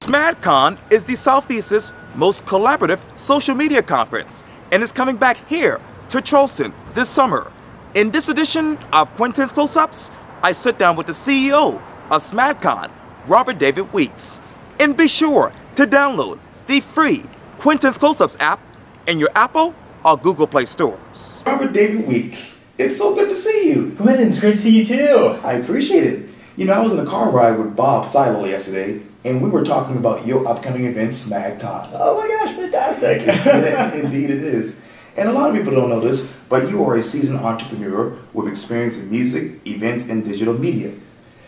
SMADCon is the Southeast's most collaborative social media conference and is coming back here to Charleston this summer. In this edition of Quintin's Close-Ups, I sit down with the CEO of SMADCon, Robert David Weeks. And be sure to download the free Quintin's Close-Ups app in your Apple or Google Play stores. Robert David Weeks, it's so good to see you. Quintin, it's great to see you too. I appreciate it. You know, I was in a car ride with Bob Silo yesterday, and we were talking about your upcoming event, SMADCon. Oh my gosh, fantastic. Yeah, indeed it is. And a lot of people don't know this, but you are a seasoned entrepreneur with experience in music, events, and digital media.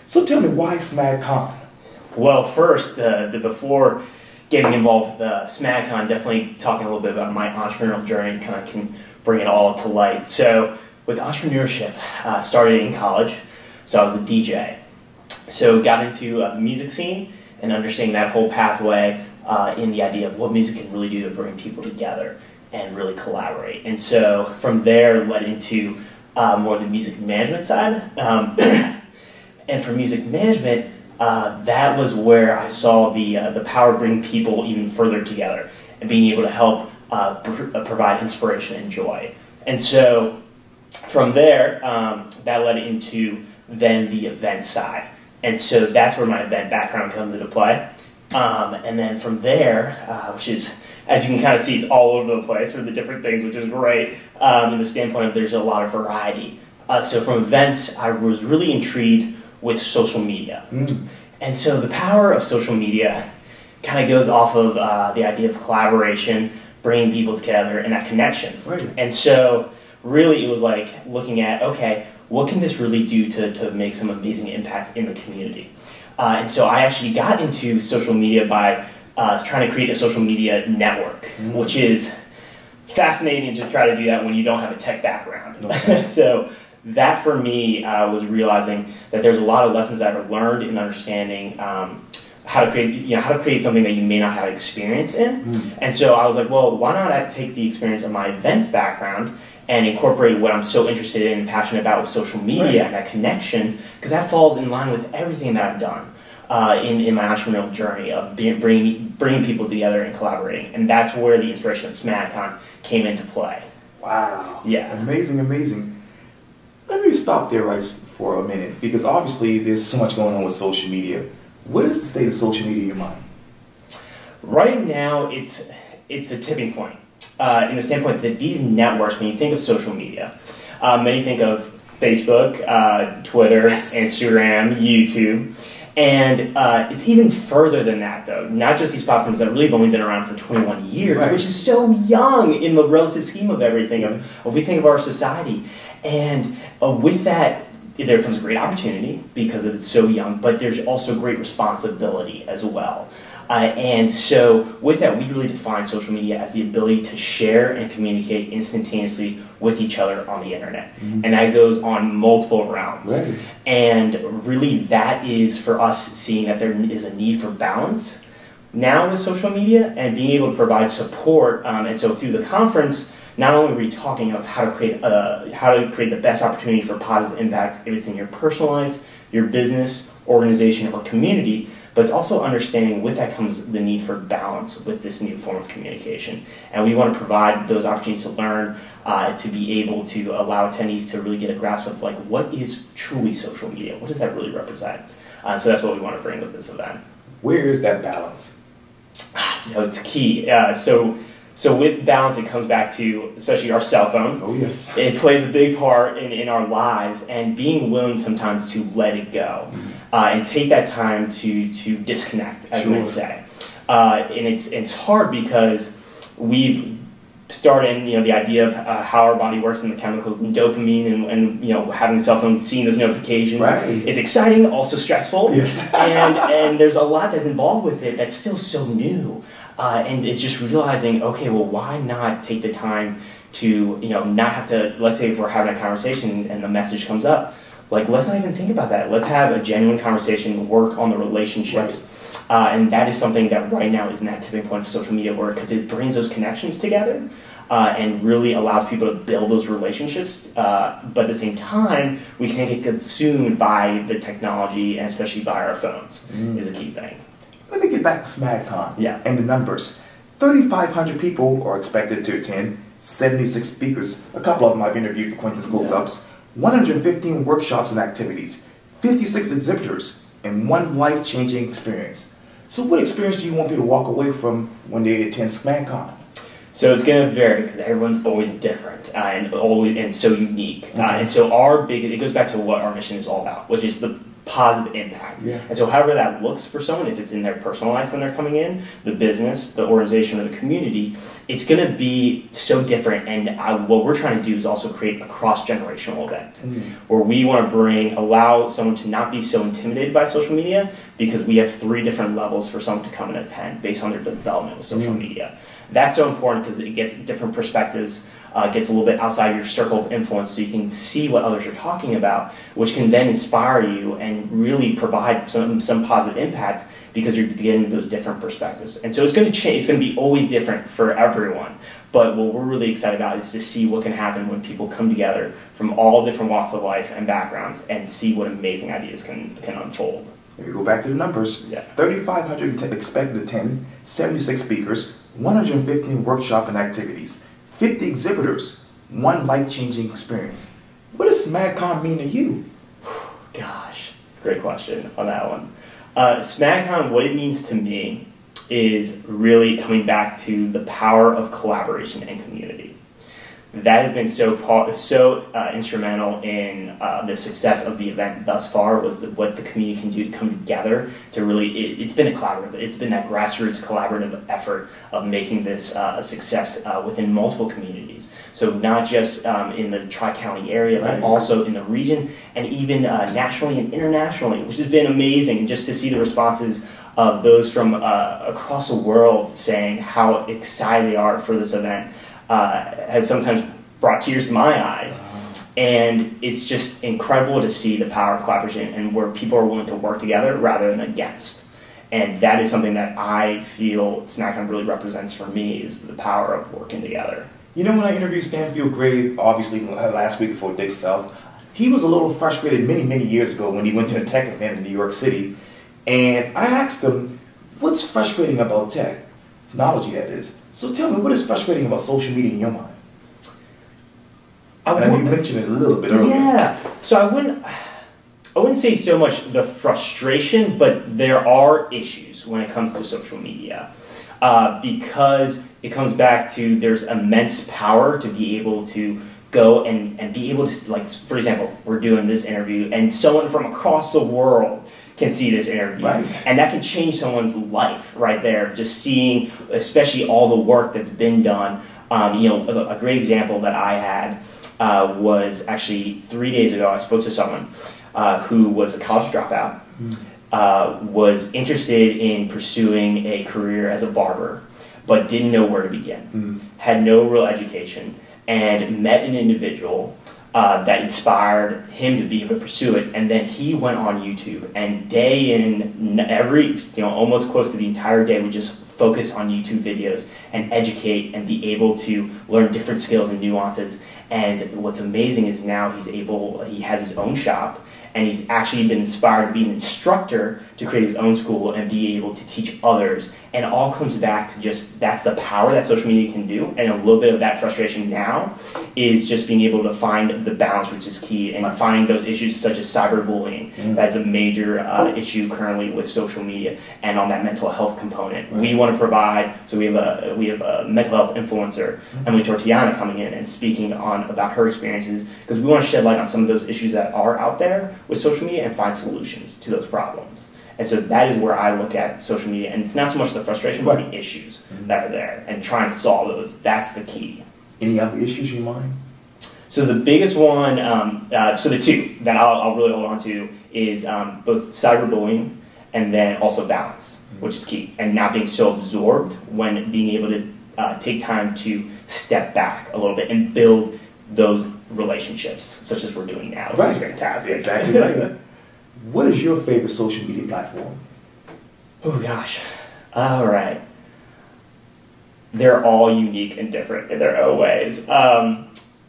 So tell me, why SMADCon? Well, first, before getting involved with SMADCon, definitely talking a little bit about my entrepreneurial journey, kind of can bring it all to light. So with entrepreneurship, started in college, so I was a DJ. So got into the music scene and understanding that whole pathway in the idea of what music can really do to bring people together and really collaborate. And so from there led into more the music management side. And for music management, that was where I saw the power of bringing people even further together and being able to help provide inspiration and joy. And so from there, that led into then the event side. And so that's where my event background comes into play. And then from there, which is, as you can kind of see, it's all over the place for the different things, which is great in the standpoint of there's a lot of variety. So from events, I was really intrigued with social media. And so the power of social media kind of goes off of the idea of collaboration, bringing people together, and that connection. Right. And so really it was like looking at, okay, what can this really do to make some amazing impact in the community? And so I actually got into social media by trying to create a social media network, which is fascinating to try to do that when you don't have a tech background. Okay. So that for me was realizing that there's a lot of lessons I've learned in understanding how to create something that you may not have experience in. And so I was like, well, why not I take the experience of my events background and incorporate what I'm so interested in and passionate about with social media and that connection, because that falls in line with everything that I've done in my entrepreneurial journey of bringing people together and collaborating. And that's where the inspiration of SMADCon came into play. Wow. Yeah. Amazing, amazing. Let me stop there right for a minute, because obviously there's so much going on with social media. What is the state of social media in your mind? Right now, it's a tipping point. In the standpoint that these networks, when you think of social media, many think of Facebook, Twitter, Instagram, YouTube, and it's even further than that, though. Not just these platforms that really have only been around for 21 years, which is so young in the relative scheme of everything, of we think of our society. And with that, there comes great opportunity because it's so young, but there's also great responsibility as well. And so with that, we really define social media as the ability to share and communicate instantaneously with each other on the internet. And that goes on multiple realms. And really that is for us seeing that there is a need for balance now with social media and being able to provide support. And so through the conference, not only are we talking about how to create the best opportunity for positive impact if it's in your personal life, your business, organization, or community, but it's also understanding with that comes the need for balance with this new form of communication. And we want to provide those opportunities to learn, to be able to allow attendees to really get a grasp of like what is truly social media? What does that really represent? So that's what we want to bring with this event. Where is that balance? So it's key. So with balance, it comes back to especially our cell phone. Oh yes. It plays a big part in our lives, and being willing sometimes to let it go and take that time to disconnect, as we would say. And it's hard because we've started the idea of how our body works and the chemicals and dopamine and having a cell phone, seeing those notifications. It's exciting, also stressful. Yes. and there's a lot that's involved with it that's still so new. And it's just realizing, okay, well, why not take the time to, not have to, let's say if we're having a conversation and the message comes up, like, let's not even think about that. Let's have a genuine conversation, work on the relationships. And that is something that right now is in that tipping point of social media work, because it brings those connections together and really allows people to build those relationships. But at the same time, we can't get consumed by the technology, and especially by our phones, is a key thing. let me get back to SMAGCon and the numbers. 3,500 people are expected to attend, 76 speakers, a couple of them I've interviewed for Quintin's Close-Ups, 115 workshops and activities, 56 exhibitors, and one life-changing experience. So what experience do you want people to walk away from when they attend SMAGCon? So it's going to vary because everyone's always different and so unique. And so it goes back to what our mission is all about, which is the positive impact. And so however that looks for someone, if it's in their personal life when they're coming in, the business, the organization, or the community, it's going to be so different. And what we're trying to do is also create a cross-generational event where we want to allow someone to not be so intimidated by social media, because we have 3 different levels for someone to come and attend based on their development with social media. That's so important because it gets different perspectives, gets a little bit outside your circle of influence, so you can see what others are talking about, which can then inspire you and really provide some positive impact because you're getting those different perspectives. And so it's going to change. It's going to be always different for everyone. But what we're really excited about is to see what can happen when people come together from all different walks of life and backgrounds and see what amazing ideas can unfold. If you go back to the numbers, 3,500 expected to attend, 76 speakers, 115 workshop and activities, 50 exhibitors, one life-changing experience. What does SMAGCon mean to you? Gosh, great question on that one. SMAGCon, what it means to me is really coming back to the power of collaboration and community. That has been so instrumental in the success of the event thus far, was what the community can do to come together to really, it's been a collaborative, it's been that grassroots collaborative effort of making this a success within multiple communities. So not just in the Tri-County area, but also in the region, and even nationally and internationally, which has been amazing just to see the responses of those from across the world saying how excited they are for this event. Has sometimes brought tears to my eyes. And it's just incredible to see the power of collaboration and where people are willing to work together rather than against. And that is something that I feel SMAGCon really represents for me, is the power of working together. You know, when I interviewed Stanfield Gray, obviously last week before Dick South, he was a little frustrated many years ago when he went to a tech event in New York City. And I asked him, what's frustrating about technology, that is? So tell me, what is frustrating about social media in your mind? And you mentioned it a little bit earlier. Yeah. So I wouldn't say so much the frustration, but there are issues when it comes to social media. Because it comes back to there's immense power to be able to go and be able to, like, for example, we're doing this interview and someone from across the world can see this interview. And that can change someone's life right there, just seeing especially all the work that's been done. You know, a great example that I had was actually 3 days ago. I spoke to someone who was a college dropout, was interested in pursuing a career as a barber, but didn't know where to begin, had no real education, and met an individual that inspired him to be able to pursue it. And then he went on YouTube, and day in, almost close to the entire day, would just focus on YouTube videos and educate and be able to learn different skills and nuances. And what's amazing is now he has his own shop, and he's actually been inspired to be an instructor to create his own school and be able to teach others. And it all comes back to just, that's the power that social media can do. And a little bit of that frustration now is just being able to find the balance, which is key, and finding those issues such as cyberbullying. That's a major issue currently with social media, and on that mental health component. We want to provide, so we have a mental health influencer, Emily Tortiana, coming in and speaking about her experiences, because we want to shed light on some of those issues that are out there with social media and find solutions to those problems. And so that is where I look at social media, and it's not so much the frustration, but the issues that are there, and trying to solve those. That's the key. Any other issues in mind? So the biggest one, so the two that I'll really hold on to is both cyberbullying and then also balance, which is key, and not being so absorbed when being able to take time to step back a little bit and build those relationships, such as we're doing now, which is fantastic. Exactly right. What is your favorite social media platform? Oh gosh. All right. They're all unique and different in their own ways.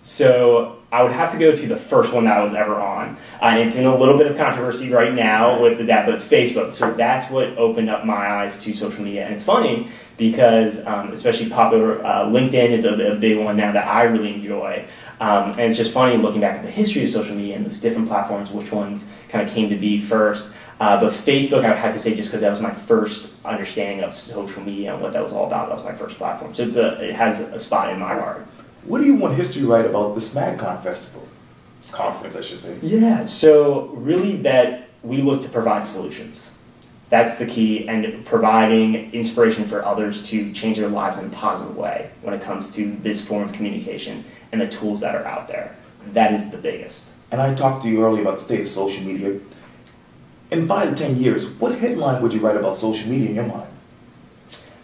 So I would have to go to the first one that I was ever on. And it's in a little bit of controversy right now with that, but Facebook. So that's what opened up my eyes to social media. And it's funny because, especially popular, LinkedIn is a big one now that I really enjoy. And it's just funny looking back at the history of social media and those different platforms, which ones kind of came to be first. But Facebook, I would have to say, just because that was my first understanding of social media and what that was all about. That was my first platform. So it has a spot in my heart. What do you want history to write about this MagCon festival? Conference, I should say. Yeah, so really that we look to provide solutions. That's the key, and providing inspiration for others to change their lives in a positive way when it comes to this form of communication and the tools that are out there. That is the biggest. And I talked to you earlier about the state of social media. In 5 to 10 years, what headline would you write about social media in your mind?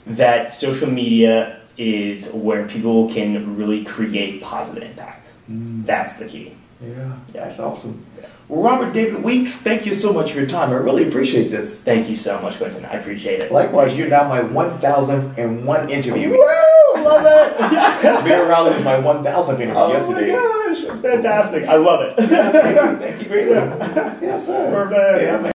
That social media is where people can really create positive impact. That's the key. Yeah, that's awesome. Well, Robert David Weeks, thank you so much for your time. I really appreciate this. Thank you so much, Quintin. I appreciate it. Likewise, you're now my 1,001 interview. Woo! Love it! Bear Rally was my 1,000th interview yesterday. Oh my gosh, fantastic. I love it. Thank you very much. Yes, sir. Perfect. Yeah, man.